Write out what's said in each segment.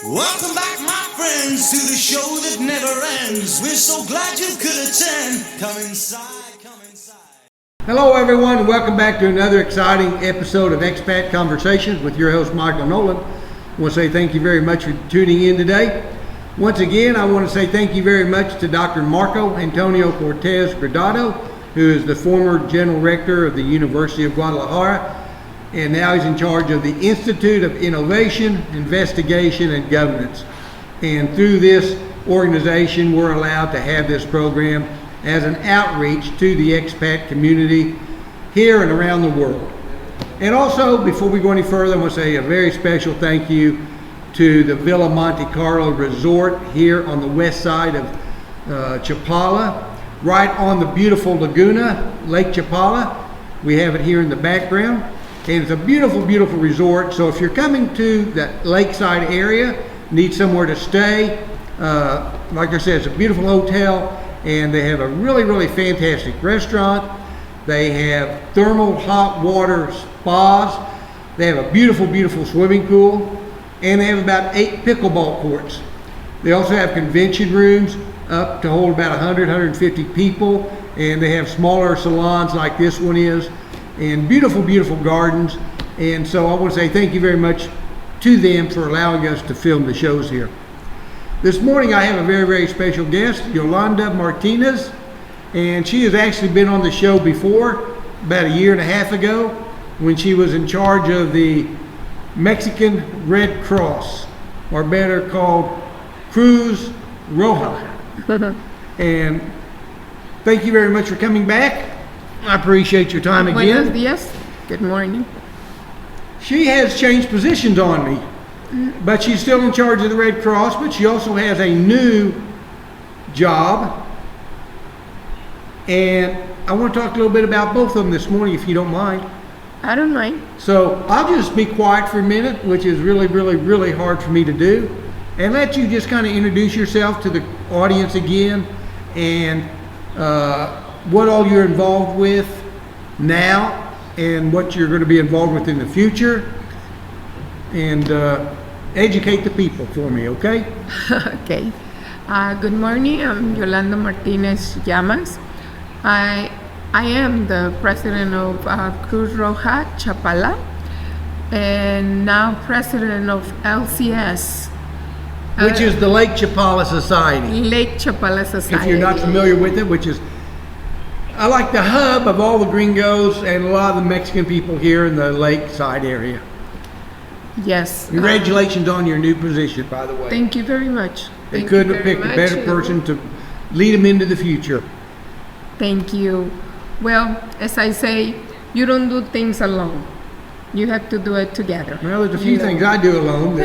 Welcome back, my friends, to the show that never ends. We're so glad you could attend. Come inside, come inside. Hello, everyone, and welcome back to another exciting episode of Expat Conversations with your host, Michael Nolen. I want to say thank you very much for tuning in today. Once again, I want to say thank you very much to Dr. Marco Antonio Cortez Gradado, who is the former General Rector of the University of Guadalajara, and now he's in charge of the Institute of Innovation, Investigation, and Governance. And through this organization, we're allowed to have this program as an outreach to the expat community here and around the world. And also, before we go any further, I want to say a very special thank you to the Villa Monte Carlo Resort here on the west side of Chapala, right on the beautiful Laguna, Lake Chapala. We have it here in the background. And it's a beautiful, beautiful resort. So if you're coming to the lakeside area, need somewhere to stay, like I said, it's a beautiful hotel, and they have a really, really fantastic restaurant. They have thermal hot water spas. They have a beautiful, beautiful swimming pool, and they have about 8 pickleball courts. They also have convention rooms up to hold about 100, 150 people, and they have smaller salons like this one is, and beautiful, beautiful gardens. And so I want to say thank you very much to them for allowing us to film the shows here. This morning I have a very, very special guest, Yolanda Martinez, and she has actually been on the show before, about a year and a half ago, when she was in charge of the Mexican Red Cross, or better called Cruz Roja. And thank you very much for coming back. I appreciate your time again. Buenos días. Good morning. She has changed positions on me, but she's still in charge of the Red Cross, but she also has a new job. And I want to talk a little bit about both of them this morning, if you don't mind. I don't mind. So I'll just be quiet for a minute, which is really, really, really hard for me to do, and let you just kind of introduce yourself to the audience again, and what all you're involved with now and what you're going to be involved with in the future, and educate the people for me, okay? Okay. Good morning. I'm Yolanda Martinez Llamas. I am the president of Cruz Roja Chapala, and now president of LCS. Which is the Lake Chapala Society. Lake Chapala Society. If you're not familiar with it, which is like the hub of all the gringos and a lot of the Mexican people here in the lakeside area. Yes. Congratulations on your new position, by the way. Thank you very much. They couldn't have picked a better person to lead them into the future. Thank you. Well, as I say, you don't do things alone. You have to do it together. Well, there's a few things I do alone.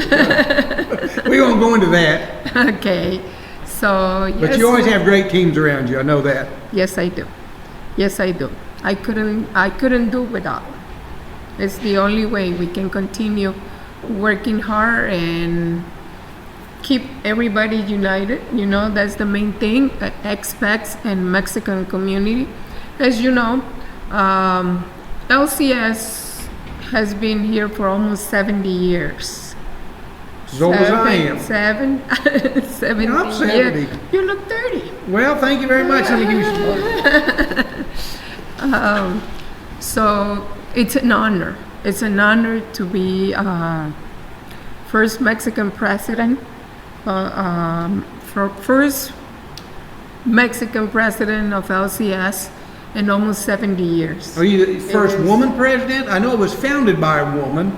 We won't go into that. Okay. So, yes. But you always have great teams around you. I know that. Yes, I do. Yes, I do. I couldn't do without. It's the only way we can continue working hard and keep everybody united. You know, that's the main thing. Expats and Mexican community. As you know, LCS has been here for almost 70 years. As old as I am. 70 Yeah, I'm 70. years. You look 30. Well, thank you very much. Let me give you some. So it's an honor. It's an honor to be first Mexican president, first Mexican president of LCS in almost 70 years. Are you the first woman president? I know it was founded by a woman.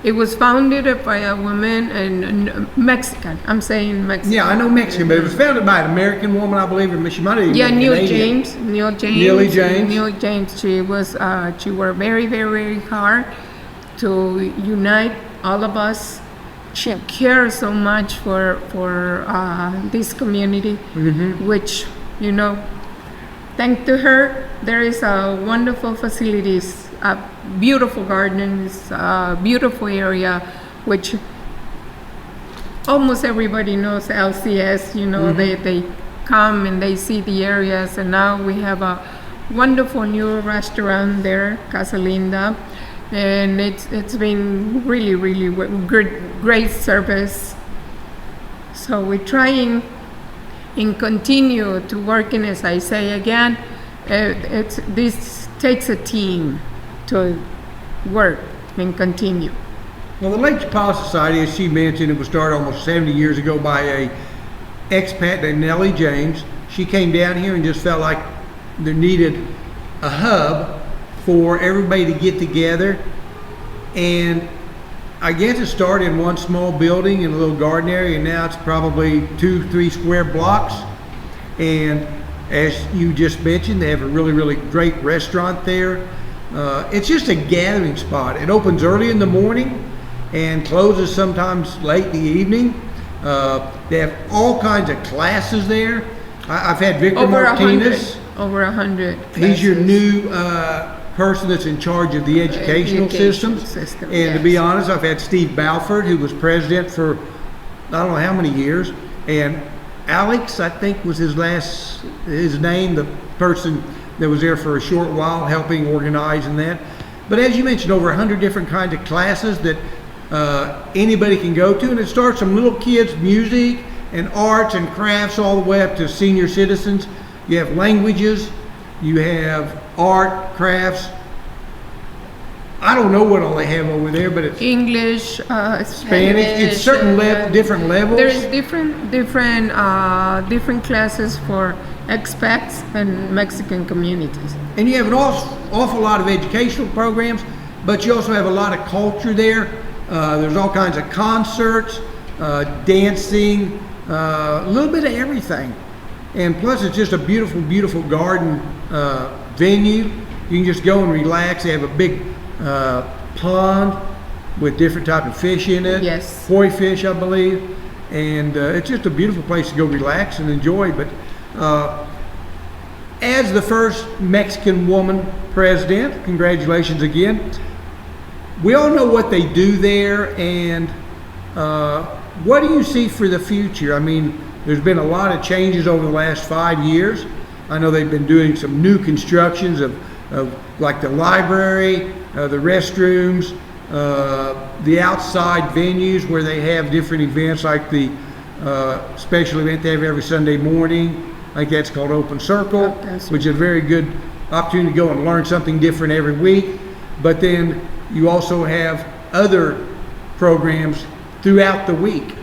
It was founded by a woman and Mexican. I'm saying Mexican. Yeah, I know Mexican, but it was founded by an American woman, I believe, or she might have even been Canadian. Neil James. She worked very, very, very hard to unite all of us. She cared so much for this community, which, you know, thanks to her, there is a wonderful facilities, beautiful gardens, beautiful area, which almost everybody knows LCS. You know, they come and they see the areas, and now we have a wonderful new restaurant there, Casa Linda, and it's been really great service, So we're trying and continue to working, as I say again, this takes a team to work and continue. Well, the Lake Chapala Society, as she mentioned, it was started almost 70 years ago by a expat named Nellie James. She came down here and just felt like there needed a hub for everybody to get together. And I guess it started in one small building in a little garden area, and now it's probably 2-3 square blocks. And as you just mentioned, they have a really, really great restaurant there. It's just a gathering spot. It opens early in the morning and closes sometimes late in the evening. They have all kinds of classes there. I've had Victor Martinez. Over 100. He's your new person that's in charge of the educational system. And yes. To be honest, I've had Steve Balford, who was president for I don't know how many years, and Alex, I think was his name, the person that was there for a short while helping organize and that. But as you mentioned, over 100 different kinds of classes that anybody can go to, and it starts from little kids, music and arts and crafts, all the way up to senior citizens. You have languages, you have art, crafts. I don't know what all they have over there, but it's English, Spanish. It's certain different levels. There's different classes for expats and Mexican communities. And you have an awful lot of educational programs, but you also have a lot of culture there. There's all kinds of concerts, dancing, a little bit of everything. And plus, it's just a beautiful, beautiful garden venue. You can just go and relax. They have a big pond with different type of fish in it. Yes. Koi fish, I believe. And it's just a beautiful place to go relax and enjoy. But as the first Mexican woman president, congratulations again. We all know what they do there, and what do you see for the future? I mean, there's been a lot of changes over the last 5 years. I know they've been doing some new constructions of like the library, the restrooms, the outside venues where they have different events, like the special event they have every Sunday morning. I think that's called Open Circle, which is a very good opportunity to go and learn something different every week. But then you also have other programs throughout the week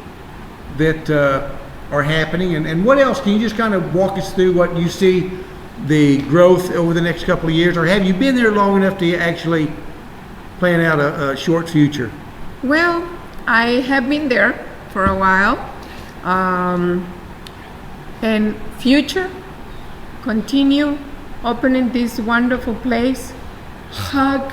that are happening. And what else? Can you just kind of walk us through what you see the growth over the next couple of years? Or have you been there long enough to actually plan out a short future? Well, I have been there for a while. And future, continue opening this wonderful place, hug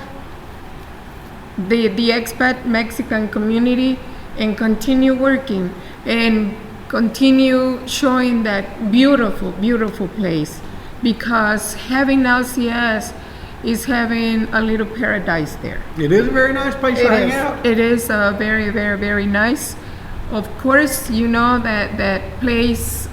the expat Mexican community, and continue working and continue showing that beautiful, beautiful place, because having LCS is having a little paradise there. It is a very nice place to hang out. It is very, very, very nice. Of course, you know that place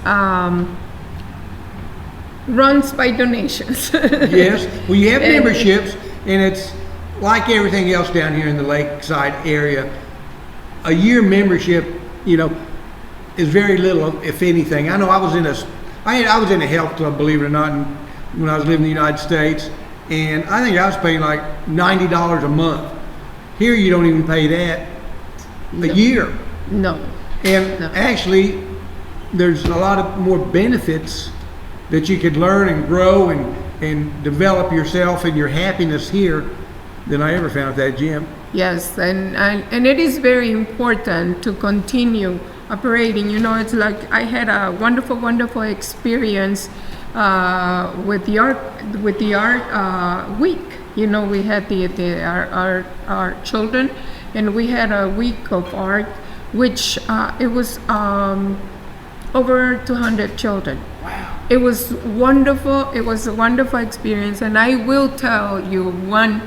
runs by donations. Yes, well, you have memberships, and it's like everything else down here in the lakeside area. A year membership, is very little, if anything. I know I was in a health club, believe it or not, when I was living in the United States, and I think I was paying like $90 a month. Here, you don't even pay that a year. No. And actually, there's a lot of more benefits that you could learn and grow and develop yourself and your happiness here than I ever found at that gym. Yes, and it is very important to continue operating. It's like I had a wonderful, wonderful experience with the art week. We had our children, and we had a week of art, which it was over 200 children. Wow. It was wonderful. It was a wonderful experience, and I will tell you one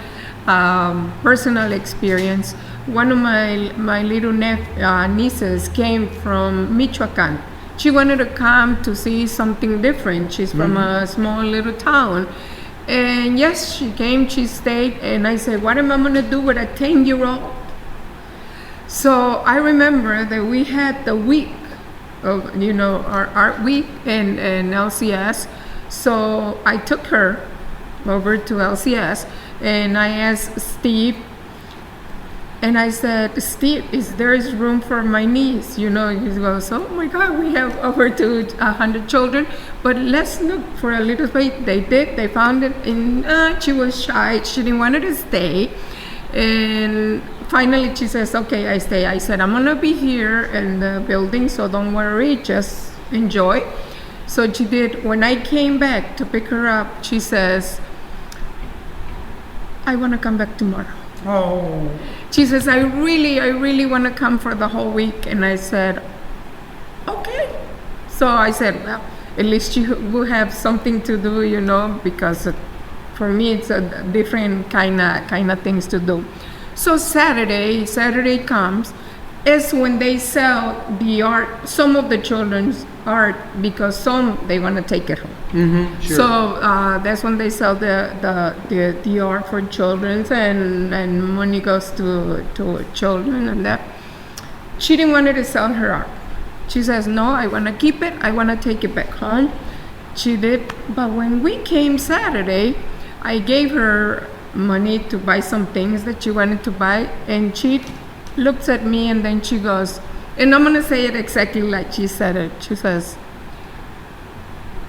personal experience. One of my little nieces came from Michoacan. She wanted to come to see something different. She's from a small little town. And yes, she came, she stayed, and I said, what am I going to do with a 10-year-old? So I remember that we had the week our art week in LCS. So I took her over to LCS, and I asked Steve, and I said, Steve, is there room for my niece? He goes, oh my God, we have over 100 children, but let's look for a little space. They did, they found it, and she was shy, she didn't want to stay. And finally she says, okay, I stay. I said, I'm gonna be here in the building, so don't worry, just enjoy. So she did. When I came back to pick her up, she says, I want to come back tomorrow. Oh. She says, I really want to come for the whole week. And I said, okay. So I said, well, at least you will have something to do, because for me it's a different kind of things to do. So Saturday comes, is when they sell the art, some of the children's art, because some they want to take it home. Mm-hmm, sure. So that's when they sell the art for children, and money goes to children and that. She didn't want to sell her art. She says, no, I want to keep it. I want to take it back home. She did. But when we came Saturday, I gave her money to buy some things that she wanted to buy, and she looks at me, and then she goes, and I'm going to say it exactly like she said it. She says,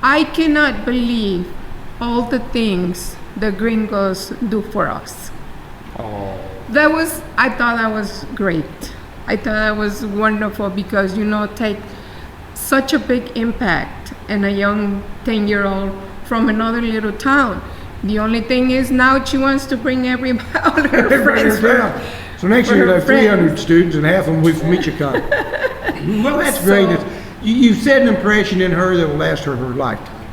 I cannot believe all the things the gringos do for us. Oh. I thought that was great. I thought that was wonderful, because, take such a big impact in a young 10-year-old from another little town. The only thing is now she wants to bring everybody, all her friends. So next year you'll have 300 students, and half of them will be from Michoacan. Well, that's great. You set an impression in her that will last her lifetime.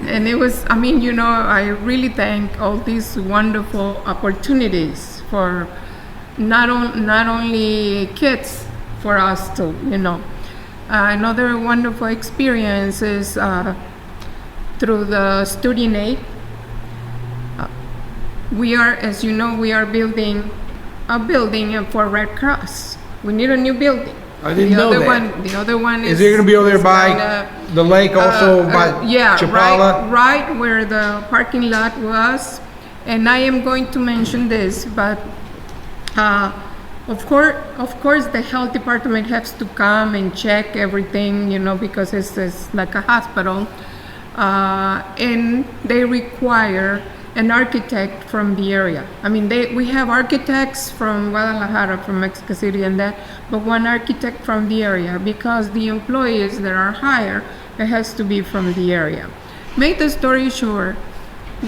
And it was, I really thank all these wonderful opportunities for not only kids, for us to, Another wonderful experience is through the student aid. We are building a building for Red Cross. We need a new building. I didn't know that. The other one is. Is it going to be over there by the lake, also by Chapala? Right where the parking lot was. And I am going to mention this, but of course, the health department has to come and check everything, because it's like a hospital, and they require an architect from the area. We have architects from Guadalajara, from Mexico City and that, but one architect from the area, because the employees that are hired, it has to be from the area. Make the story short,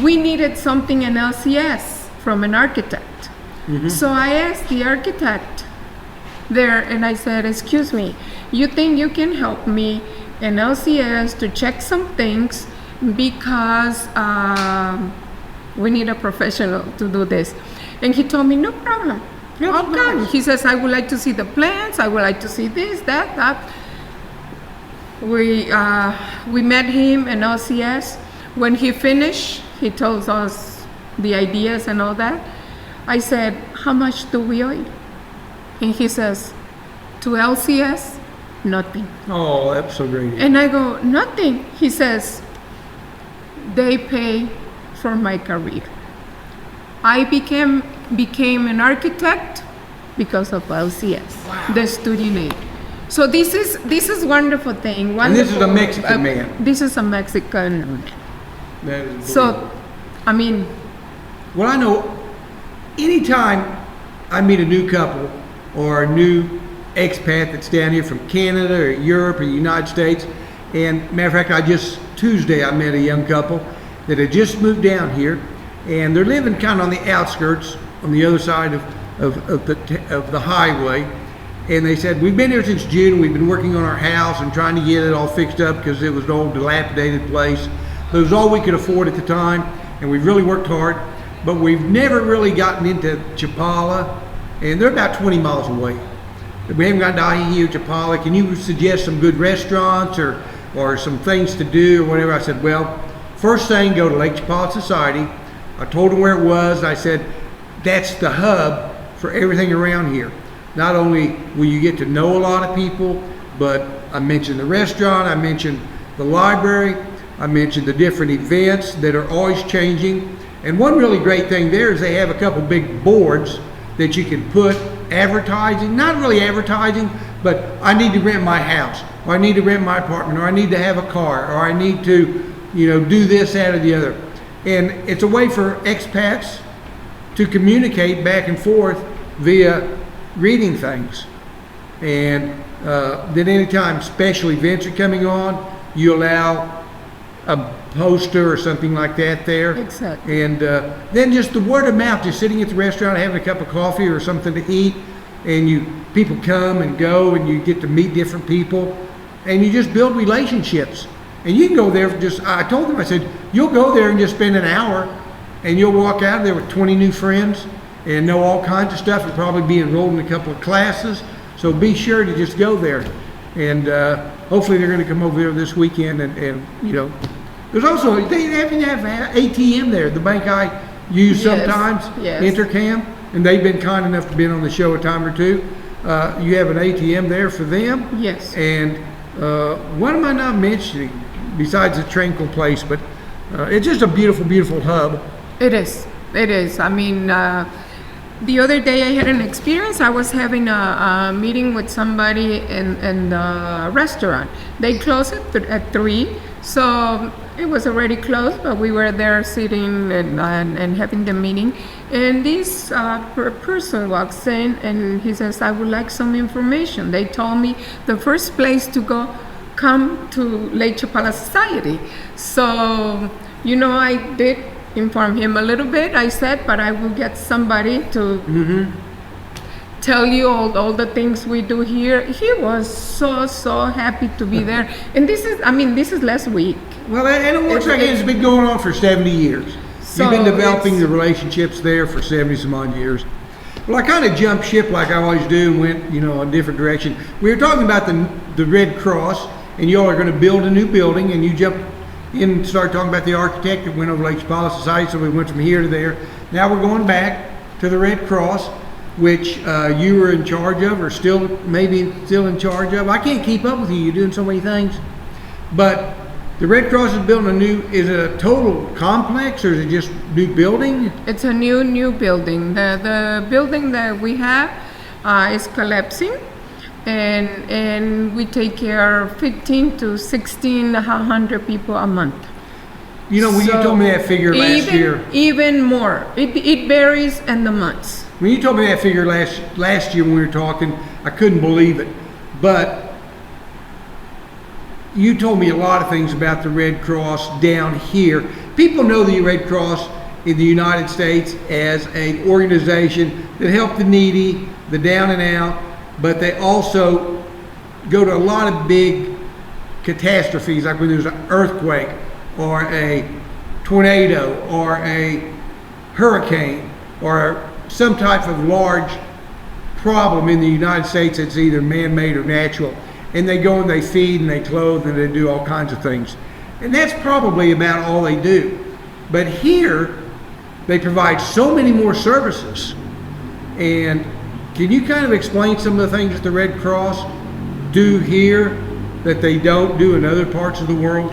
we needed something in LCS from an architect. Mm-hmm. So I asked the architect there, and I said, excuse me, you think you can help me in LCS to check some things, because we need a professional to do this. And he told me, no problem. I'll come. He says, I would like to see the plans. I would like to see this, that. We met him in LCS. When he finished, he told us the ideas and all that. I said, how much do we owe you? And he says, to LCS, nothing. Oh, that's so great. And I go, nothing. He says, they pay for my career. I became an architect because of LCS, wow. The student aid. So this is wonderful thing. Wonderful. And this is a Mexican man. This is a Mexican man. So, well, I know anytime I meet a new couple or a new expat that's down here from Canada or Europe or the United States, and matter of fact, Tuesday I met a young couple that had just moved down here, and they're living kind of on the outskirts, on the other side of the highway. And they said, we've been here since June. We've been working on our house and trying to get it all fixed up because it was an old dilapidated place. But it was all we could afford at the time, and we've really worked hard. But we've never really gotten into Chapala, and they're about 20 miles away. We haven't gotten to Ajijiu, Chapala. Can you suggest some good restaurants or some things to do or whatever? I said, well, first thing, go to Lake Chapala Society. I told them where it was. I said, that's the hub for everything around here. Not only will you get to know a lot of people, but I mentioned the restaurant, I mentioned the library, I mentioned the different events that are always changing. And one really great thing there is they have a couple big boards that you can put advertising, not really advertising, but I need to rent my house, or I need to rent my apartment, or I need to have a car, or I need to, do this, that, or the other. And it's a way for expats to communicate back and forth via reading things. And then anytime special events are coming on, you allow a poster or something like that there. Exactly. And then just the word of mouth, just sitting at the restaurant having a cup of coffee or something to eat, and people come and go, and you get to meet different people, and you just build relationships. And you can go there I told them, I said, you'll go there and just spend an hour, and you'll walk out of there with 20 new friends and know all kinds of stuff, and probably be enrolled in a couple of classes. So be sure to just go there. And hopefully they're going to come over there this weekend, and there's also, they have ATM there, the bank I use sometimes, yes. Intercam, and they've been kind enough to be on the show a time or two. You have an ATM there for them. Yes. And what am I not mentioning besides the tranquil place? But it's just a beautiful, beautiful hub. It is. I mean, the other day I had an experience. I was having a meeting with somebody in the restaurant. They closed it at 3, so it was already closed, but we were there sitting and having the meeting. And this person walks in and he says, I would like some information. They told me the first place to come to Lake Chapala Society. So, I did inform him a little bit. I said, but I will get somebody to tell you all the things we do here. He was so happy to be there. And this is last week. Well, and it looks like it's been going on for 70 years. So you've been developing the relationships there for 70 some odd years. Well, I kind of jumped ship like I always do and went, a different direction. We were talking about the Red Cross, and y'all are going to build a new building, and you jumped in and started talking about the architect that went over Lake Chapala Society, so we went from here to there. Now we're going back to the Red Cross, which you were in charge of, or maybe still in charge of. I can't keep up with you. You're doing so many things. But the Red Cross is building is it a total complex, or is it just new building? It's a new building. The building that we have is collapsing, and we take care of 15 to 1600 people a month. When you told me that figure last year. Even more. It varies in the months. When you told me that figure last year when we were talking, I couldn't believe it. But you told me a lot of things about the Red Cross down here. People know the Red Cross in the United States as an organization that help the needy, the down and out, but they also go to a lot of big catastrophes, like when there's an earthquake or a tornado or a hurricane or some type of large problem in the United States that's either man-made or natural. And they go and they feed and they clothe and they do all kinds of things. And that's probably about all they do. But here, they provide so many more services. And can you kind of explain some of the things that the Red Cross do here that they don't do in other parts of the world?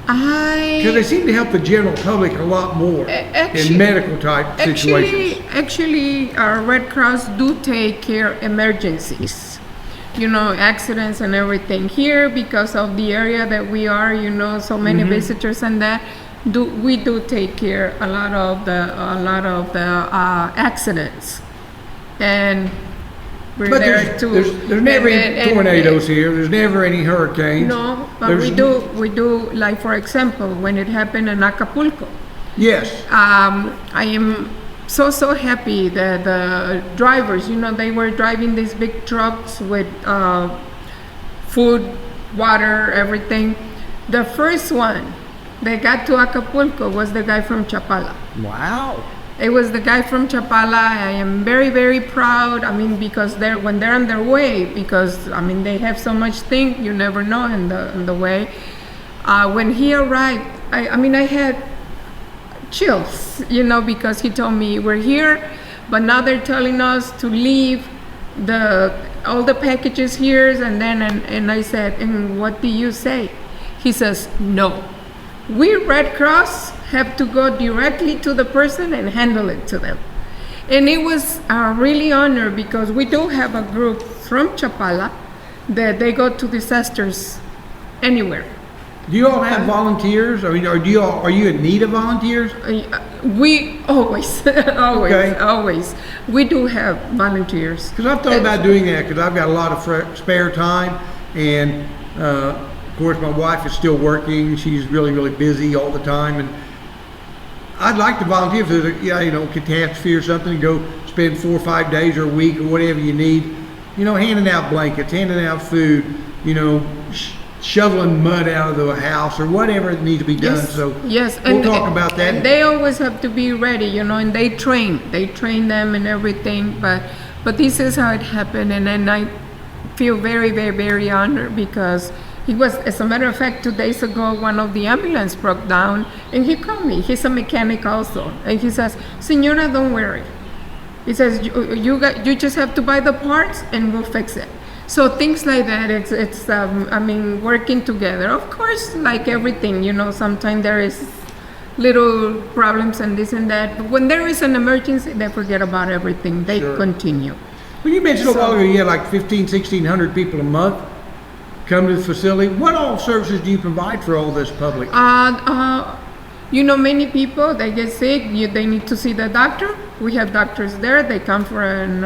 Because they seem to help the general public a lot more in medical type situations. Actually, our Red Cross do take care of emergencies. Accidents and everything. Here, because of the area that we are, so many visitors and that, we do take care a lot of the accidents. And we're but there too. There's never any tornadoes here. There's never any hurricanes. No, but we do. Like, for example, when it happened in Acapulco. Yes. I am so happy that the drivers, they were driving these big trucks with food, water, everything. The first one that got to Acapulco was the guy from Chapala. Wow. It was the guy from Chapala. I am very, very proud. because when they're on their way, because they have so much things, you never know in the way. When he arrived, I had chills, because he told me we're here, but now they're telling us to leave all the packages here, and I said, and what do you say? He says, no. We Red Cross have to go directly to the person and handle it to them. And it was a really honor because we do have a group from Chapala that they go to disasters anywhere. Do you all have volunteers? I mean, are you in need of volunteers? We always, always. We do have volunteers. Because I've thought about doing that because I've got a lot of spare time, and of course my wife is still working. She's really, really busy all the time, and I'd like to volunteer if there's a catastrophe or something, and go spend 4 or 5 days or a week or whatever you need, handing out blankets, handing out food, shoveling mud out of the house or whatever it needs to be done. Yes, so yes, we'll talk about that. And they always have to be ready, and they train them and everything. But this is how it happened, and then I feel very, very, very honored because he was, as a matter of fact, 2 days ago, one of the ambulance broke down, and he called me. He's a mechanic also, and he says, "Señora, don't worry." He says, "You just have to buy the parts, and we'll fix it." So things like that, it's working together. Of course, like everything, sometimes there is little problems and this and that. But when there is an emergency, they forget about everything. They continue. Well, you mentioned a while ago you had like 1,600 people a month come to the facility. What all services do you provide for all this public? Many people, they get sick, they need to see the doctor. We have doctors there. They come for an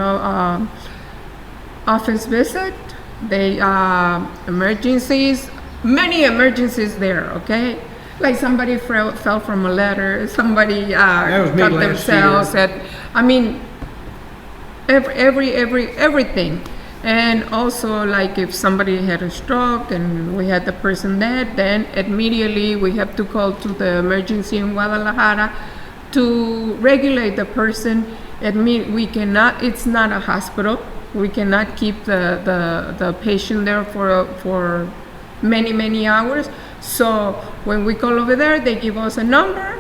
office visit. They emergencies, many emergencies there, okay? Like somebody fell from a ladder, somebody cut themselves. Everything. And also, like if somebody had a stroke and we had the person dead, then immediately we have to call to the emergency in Guadalajara to regulate the person. We cannot, it's not a hospital. We cannot keep the patient there for many, many hours. So when we call over there, they give us a number,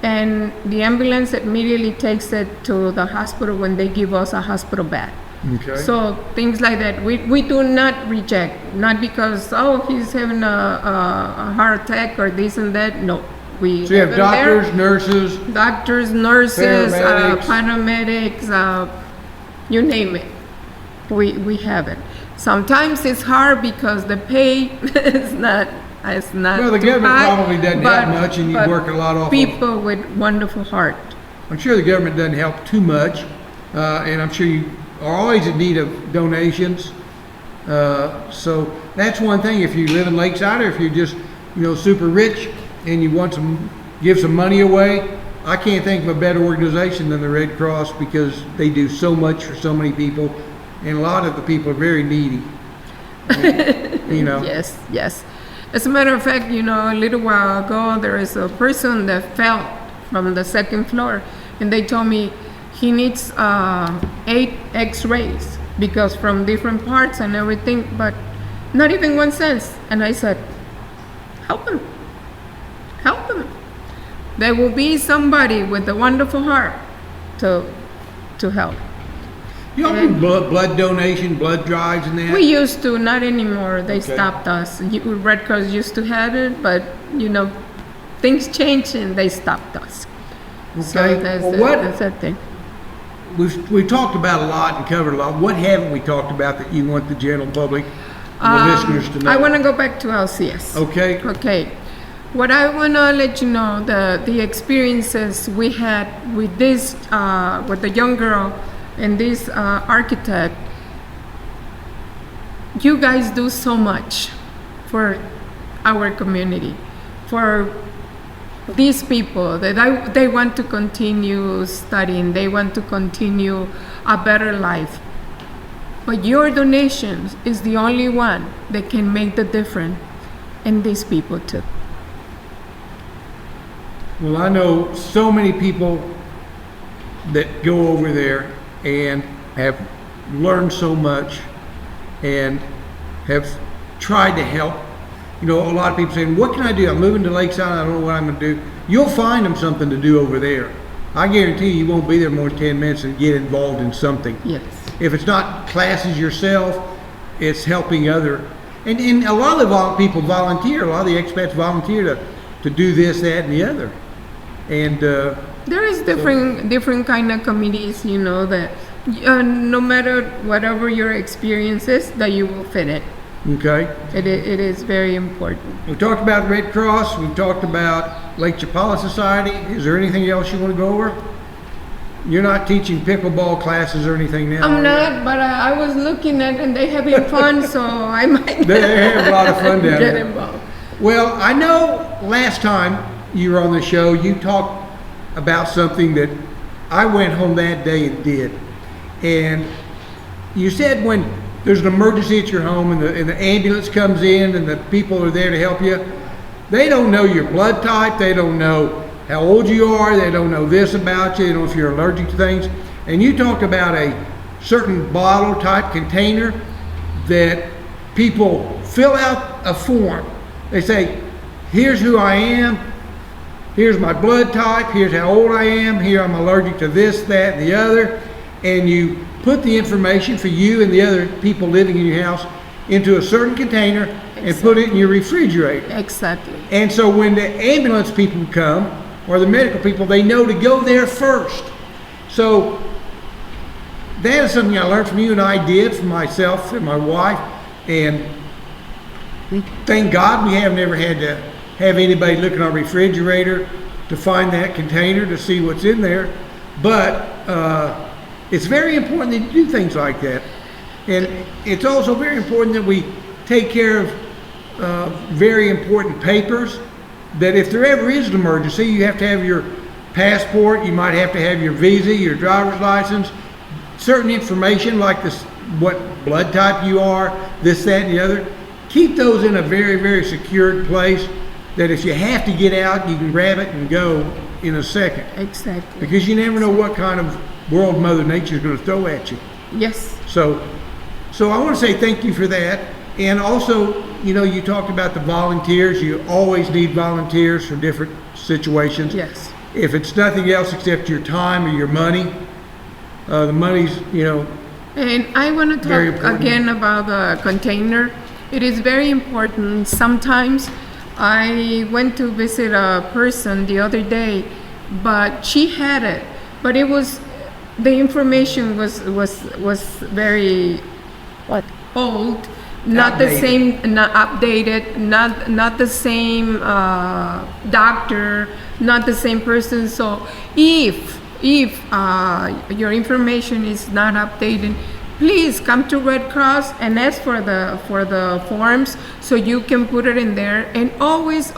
and the ambulance immediately takes it to the hospital when they give us a hospital bed. Okay. So things like that, we do not reject, not because, he's having a heart attack or this and that. No. So you have doctors, nurses, paramedics, you name it. We have it. Sometimes it's hard because the pay is not well, the government probably doesn't help much, and you work a lot off people with wonderful heart. I'm sure the government doesn't help too much, and I'm sure you are always in need of donations. So that's one thing. If you live in Lakeside, or if you're just super rich and you want give some money away, I can't think of a better organization than the Red Cross, because they do so much for so many people, and a lot of the people are very needy. Yes. As a matter of fact, a little while ago, there is a person that fell from the 2nd floor, and they told me he needs 8 X-rays because from different parts and everything, but not even 1 cent. And I said, help him. There will be somebody with a wonderful heart to help. You all do blood donation, blood drives and that? We used to, not anymore. They stopped us. Red Cross used to have it, but things changed and they stopped us. Okay. So that's that thing. We've talked about a lot and covered a lot. What haven't we talked about that you want the general public, the listeners to know? I want to go back to LCS. Okay. What I want to let you know, the experiences we had with this, with the young girl and this architect, you guys do so much for our community, for these people that they want to continue studying, they want to continue a better life. But your donations is the only one that can make the difference in these people too. Well, I know so many people that go over there and have learned so much and have tried to help. A lot of people saying, what can I do? I'm moving to Lakeside, I don't know what I'm going to do. You'll find them something to do over there. I guarantee you won't be there more than 10 minutes and get involved in something. Yes. if it's not classes yourself, it's helping other. And a lot of the people volunteer. A lot of the expats volunteer to do this, that, and the other. And there is different kind of committees, that no matter whatever your experience is, that you will fit in. Okay. It is very important. We talked about Red Cross. We've talked about Lake Chapala Society. Is there anything else you want to go over? You're not teaching pickleball classes or anything now? I'm not, but I was looking at and they having fun, so I might they have a lot of fun down get there. involved. Well, I know last time you were on the show, you talked about something that I went home that day and did. And you said when there's an emergency at your home and the ambulance comes in and the people are there to help you, they don't know your blood type, they don't know how old you are, they don't know this about you, they don't know if you're allergic to things. And you talked about a certain bottle type container that people fill out a form. They say, here's who I am, here's my blood type, here's how old I am, here I'm allergic to this, that, and the other. And you put the information for you and the other people living in your house into a certain container and put it in your refrigerator. Exactly. And so when the ambulance people come, or the medical people, they know to go there first. So that is something I learned from you, and I did for myself and my wife. And thank God we have never had to have anybody look in our refrigerator to find that container to see what's in there. But it's very important that you do things like that. And it's also very important that we take care of very important papers, that if there ever is an emergency, you have to have your passport, you might have to have your visa, your driver's license, certain information like this, what blood type you are, this, that, and the other. Keep those in a very, very secured place that if you have to get out, you can grab it and go in a second. Exactly. Because you never know what kind of world Mother Nature is going to throw at you. Yes. So I want to say thank you for that. And also, you talked about the volunteers. You always need volunteers for different situations. Yes. If it's nothing else except your time or your money, the money's, And I want to talk again about the container. It is very important. Sometimes I went to visit a person the other day, but she had it, but the information was very old. Not outdated. The same, not updated, not the same doctor, not the same person. So if your information is not updated, please come to Red Cross and ask for the forms so you can put it in there. And always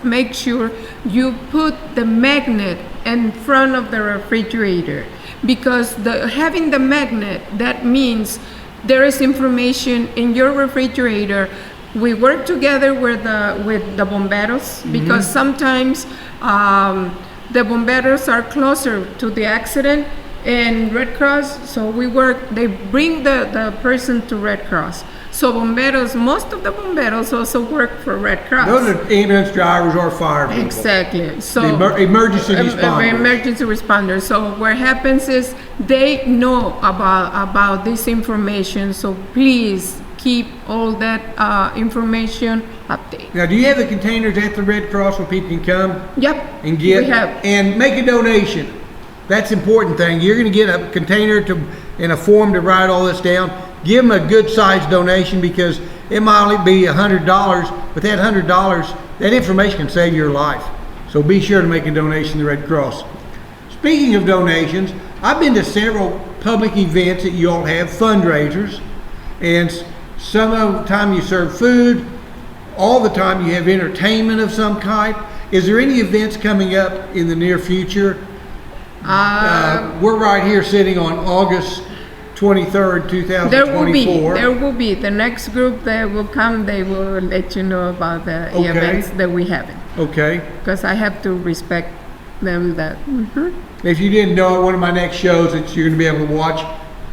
make sure you put the magnet in front of the refrigerator, because having the magnet, that means there is information in your refrigerator. We work together with the bomberos, because sometimes the bomberos are closer to the accident and Red Cross, so they bring the person to Red Cross. So bomberos, most of the bomberos also work for Red Cross. Those are ambulance drivers or fire people. Exactly. So emergency responders. Emergency responders. So what happens is they know about this information. So please keep all that information updated. Now, do you have the containers at the Red Cross where people can come? Yep. And get we have. And make a donation. That's the important thing. You're going to get a container and a form to write all this down. Give them a good sized donation, because it might only be $100, but that $100, that information can save your life. So be sure to make a donation to the Red Cross. Speaking of donations, I've been to several public events that you all have, fundraisers, and some of the time you serve food, all the time you have entertainment of some kind. Is there any events coming up in the near future? We're right here sitting on August 23rd, 2024. There will be. The next group that will come, they will let you know about the events that we have. Okay. Because I have to respect them that. If you didn't know, one of my next shows that you're going to be able to watch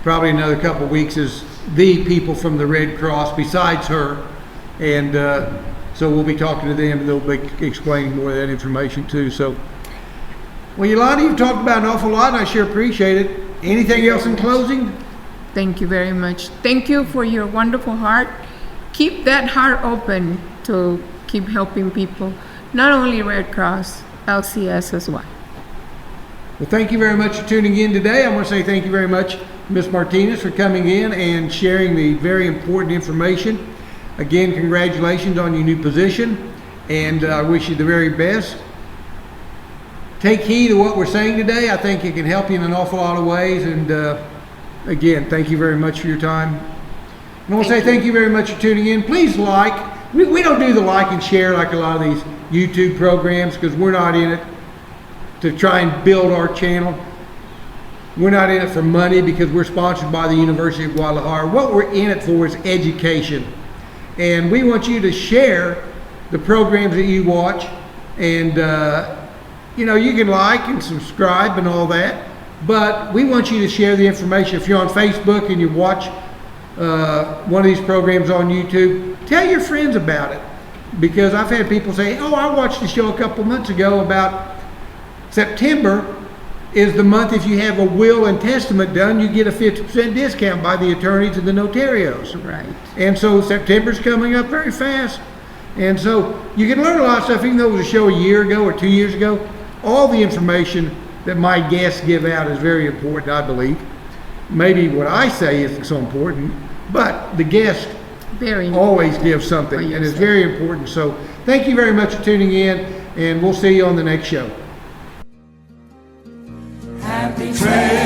probably another couple of weeks is the people from the Red Cross besides her. And so we'll be talking to them, and they'll be explaining more of that information too. So, well, Yolanda, you've talked about an awful lot, and I sure appreciate it. Anything else in closing? Thank you very much. Thank you for your wonderful heart. Keep that heart open to keep helping people, not only Red Cross, LCS as well. Well, thank you very much for tuning in today. I want to say thank you very much, Ms. Martinez, for coming in and sharing the very important information. Again, congratulations on your new position, and I wish you the very best. Take heed of what we're saying today. I think it can help you in an awful lot of ways, and again, thank you very much for your time. I want to say thank you very much for tuning in. Please like. We don't do the like and share like a lot of these YouTube programs, because we're not in it to try and build our channel. We're not in it for money, because we're sponsored by the University of Guadalajara. What we're in it for is education. And we want you to share the programs that you watch. And, you know, you can like and subscribe and all that. But we want you to share the information. If you're on Facebook and you watch one of these programs on YouTube, tell your friends about it. Because I've had people say, oh, I watched the show a couple months ago about September is the month if you have a will and testament done, you get a 50% discount by the attorneys and the notarios. Right. And so September's coming up very fast. And so you can learn a lot of stuff, even though it was a show a year ago or 2 years ago. All the information that my guests give out is very important, I believe. Maybe what I say isn't so important, but the guest always gives something, and it's very important. So thank you very much for tuning in, and we'll see you on the next show. Happy trail.